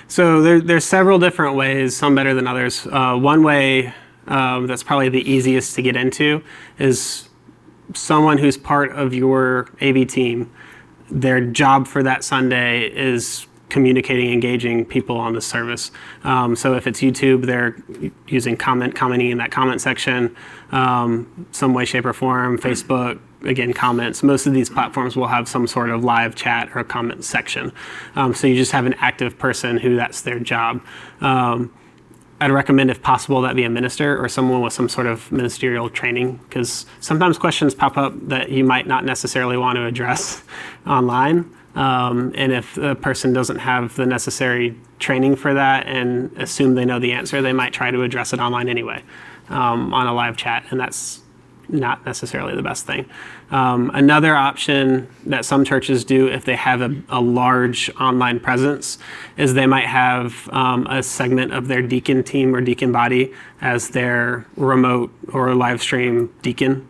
A: So there's several different ways, some better than others. One way that's probably the easiest to get into is someone who's part of your AV team. Their job for that Sunday is communicating, engaging people on the service. So if it's YouTube, they're using commenting in that comment section, some way, shape, or form. Facebook, again, comments. Most of these platforms will have some sort of live chat or comment section. So you just have an active person who that's their job. I'd recommend, if possible, that be a minister or someone with some sort of ministerial training, because sometimes questions pop up that you might not necessarily want to address online. And if the person doesn't have the necessary training for that and assume they know the answer, they might try to address it online anyway, on a live chat, and that's not necessarily the best thing. Another option that some churches do if they have a large online presence is they might have a segment of their deacon team or deacon body as their remote or live stream deacon,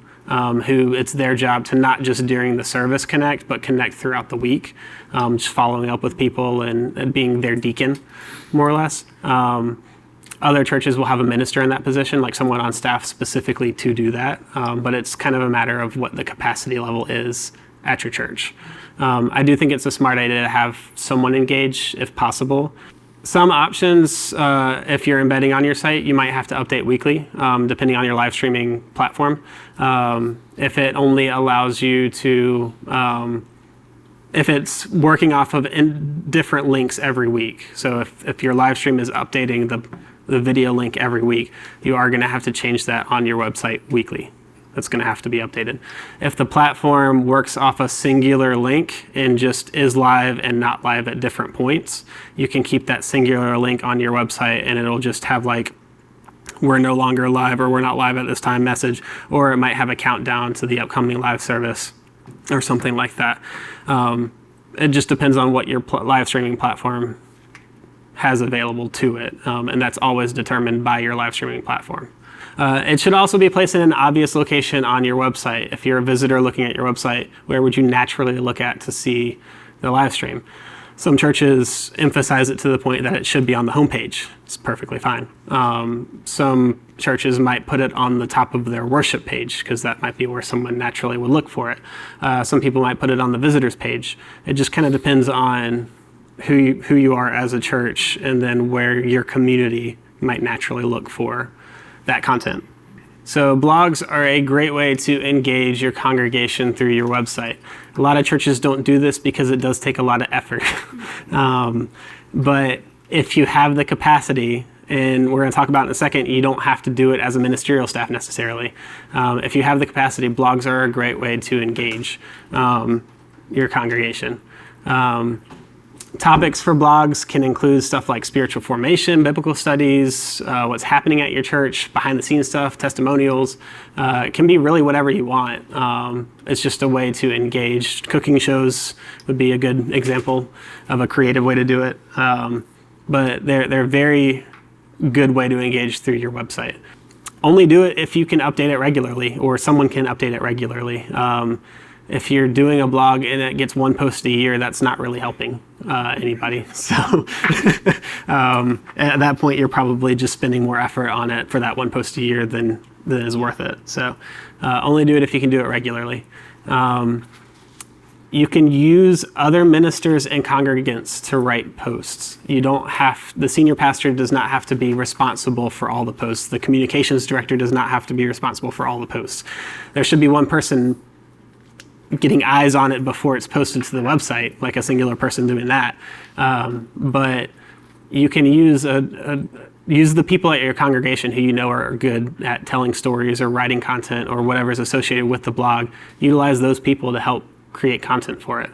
A: who it's their job to not just during the service connect, but connect throughout the week, just following up with people and being their deacon, more or less. Other churches will have a minister in that position, like someone on staff specifically to do that, but it's kind of a matter of what the capacity level is at your church. I do think it's a smart idea to have someone engage if possible. Some options, if you're embedding on your site, you might have to update weekly, depending on your live streaming platform. If it only allows you to, if it's working off of different links every week. So if your live stream is updating the video link every week, you are going to have to change that on your website weekly. That's going to have to be updated. If the platform works off a singular link and just is live and not live at different points, you can keep that singular link on your website and it'll just have like, we're no longer live or we're not live at this time message, or it might have a countdown to the upcoming live service or something like that. It just depends on what your live streaming platform has available to it, and that's always determined by your live streaming platform. It should also be placed in an obvious location on your website. If you're a visitor looking at your website, where would you naturally look at to see the live stream? Some churches emphasize it to the point that it should be on the homepage. It's perfectly fine. Some churches might put it on the top of their worship page because that might be where someone naturally would look for it. Some people might put it on the visitors page. It just kind of depends on who you are as a church and then where your community might naturally look for that content. So blogs are a great way to engage your congregation through your website. A lot of churches don't do this because it does take a lot of effort. But if you have the capacity, and we're going to talk about in a second, you don't have to do it as a ministerial staff necessarily. If you have the capacity, blogs are a great way to engage your congregation. Topics for blogs can include stuff like spiritual formation, biblical studies, what's happening at your church, behind the scenes stuff, testimonials. It can be really whatever you want. It's just a way to engage. Cooking shows would be a good example of a creative way to do it. But they're very good way to engage through your website. Only do it if you can update it regularly, or someone can update it regularly. If you're doing a blog and it gets one post a year, that's not really helping anybody. So at that point, you're probably just spending more effort on it for that one post a year than is worth it. So only do it if you can do it regularly. You can use other ministers and congregants to write posts. The senior pastor does not have to be responsible for all the posts. The communications director does not have to be responsible for all the posts. There should be one person getting eyes on it before it's posted to the website, like a singular person doing that. But you can use the people at your congregation who you know are good at telling stories or writing content or whatever is associated with the blog. Utilize those people to help create content for it.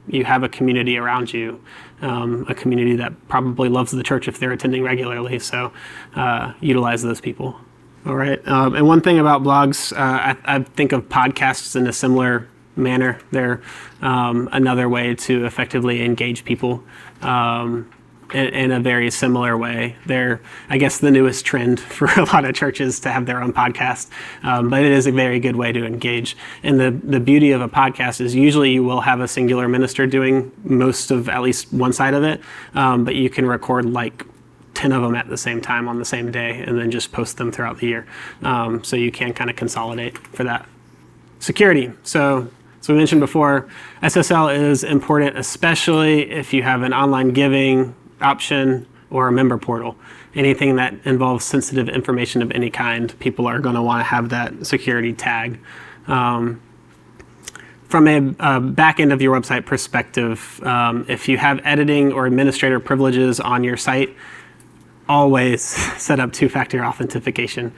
A: You have a community around you, a community that probably loves the church if they're attending regularly. So utilize those people. All right. And one thing about blogs, I think of podcasts in a similar manner. They're another way to effectively engage people in a very similar way. They're, I guess, the newest trend for a lot of churches to have their own podcast, but it is a very good way to engage. And the beauty of a podcast is usually you will have a singular minister doing most of at least one side of it, but you can record like 10 of them at the same time on the same day and then just post them throughout the year. So you can kind of consolidate for that. Security. So we mentioned before, SSL is important, especially if you have an online giving option or a member portal. Anything that involves sensitive information of any kind, people are going to want to have that security tag. From a back end of your website perspective, if you have editing or administrator privileges on your site, always set up two-factor authentication.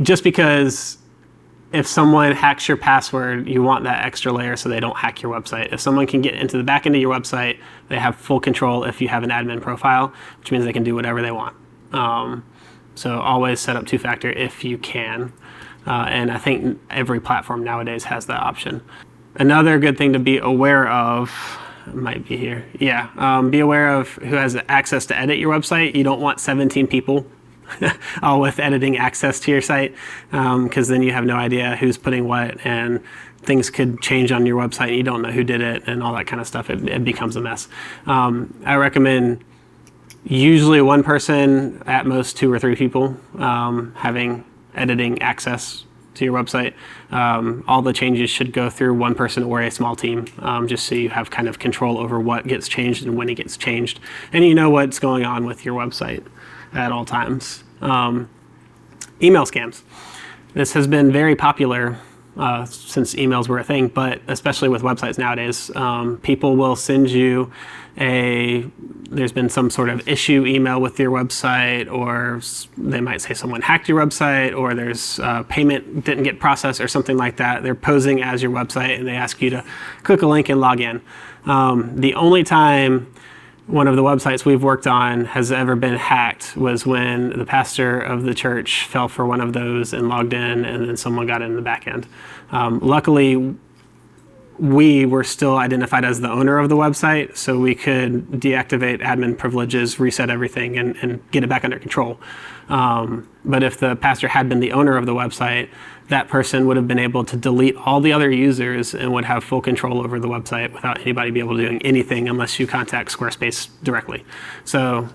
A: Just because if someone hacks your password, you want that extra layer so they don't hack your website. If someone can get into the back end of your website, they have full control if you have an admin profile, which means they can do whatever they want. So always set up two-factor if you can. And I think every platform nowadays has that option. Another good thing to be aware of, might be here. Yeah, be aware of who has access to edit your website. You don't want 17 people all with editing access to your site, because then you have no idea who's putting what, and things could change on your website and you don't know who did it and all that kind of stuff. It becomes a mess. I recommend usually one person, at most 2 or 3 people, having editing access to your website. All the changes should go through one person or a small team, just so you have kind of control over what gets changed and when it gets changed, and you know what's going on with your website at all times. Email scams. This has been very popular since emails were a thing, but especially with websites nowadays. People will send you there's been some sort of issue email with your website, or they might say someone hacked your website, or there's payment didn't get processed or something like that. They're posing as your website and they ask you to click a link and log in. The only time one of the websites we've worked on has ever been hacked was when the pastor of the church fell for one of those and logged in, and then someone got in the back end. Luckily, we were still identified as the owner of the website, so we could deactivate admin privileges, reset everything, and get it back under control. But if the pastor had been the owner of the website, that person would have been able to delete all the other users and would have full control over the website without anybody be able to do anything unless you contact Squarespace directly. So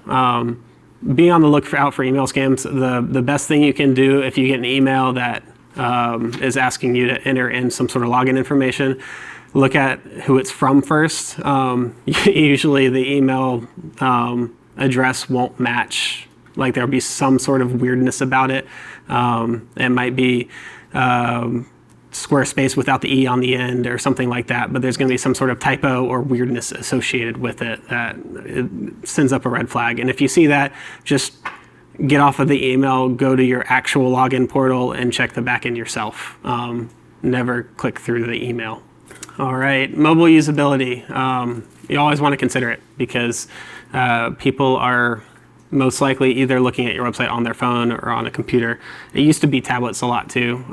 A: be on the lookout for email scams. The best thing you can do if you get an email that is asking you to enter in some sort of login information, look at who it's from first. Usually the email address won't match. Like there'll be some sort of weirdness about it. It might be Squarespace without the E on the end or something like that, but there's going to be some sort of typo or weirdness associated with it that it sends up a red flag. And if you see that, just get off of the email, go to your actual login portal and check the backend yourself. Never click through the email. All right, mobile usability. You always want to consider it because people are most likely either looking at your website on their phone or on a computer. It used to be tablets a lot too.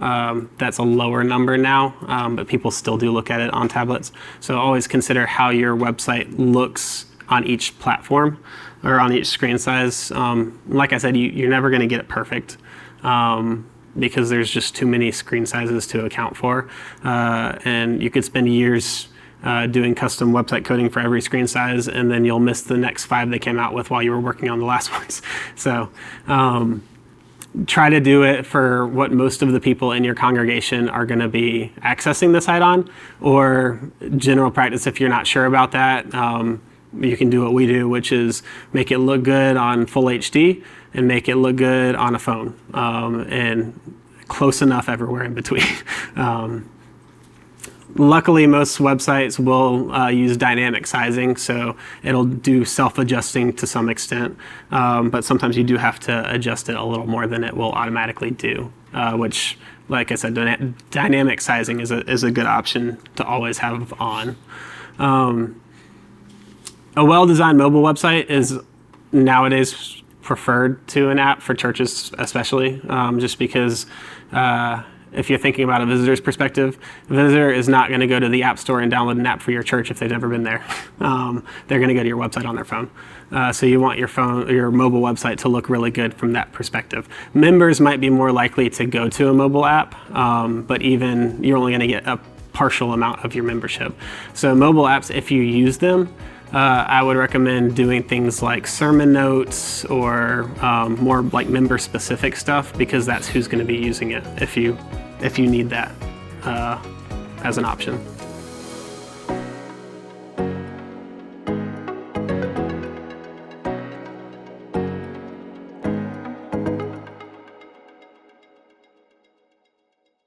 A: That's a lower number now, but people still do look at it on tablets. So always consider how your website looks on each platform or on each screen size. Like I said, you're never going to get it perfect. Because there's just too many screen sizes to account for. And you could spend years doing custom website coding for every screen size, and then you'll miss the next 5 they came out with while you were working on the last ones. So try to do it for what most of the people in your congregation are going to be accessing the site on, or general practice if you're not sure about that. You can do what we do, which is make it look good on full HD and make it look good on a phone, and close enough everywhere in between. Luckily, most websites will use dynamic sizing, so it'll do self-adjusting to some extent, but sometimes you do have to adjust it a little more than it will automatically do, which, like I said, dynamic sizing is a good option to always have on. A well-designed mobile website is nowadays preferred to an app for churches, especially, just because if you're thinking about a visitor's perspective, a visitor is not going to go to the App Store and download an app for your church if they've never been there. They're going to go to your website on their phone. So you want your mobile website to look really good from that perspective. Members might be more likely to go to a mobile app, but even you're only going to get a partial amount of your membership. So mobile apps, if you use them, I would recommend doing things like sermon notes or more like member-specific stuff, because that's who's going to be using it if you need that as an option.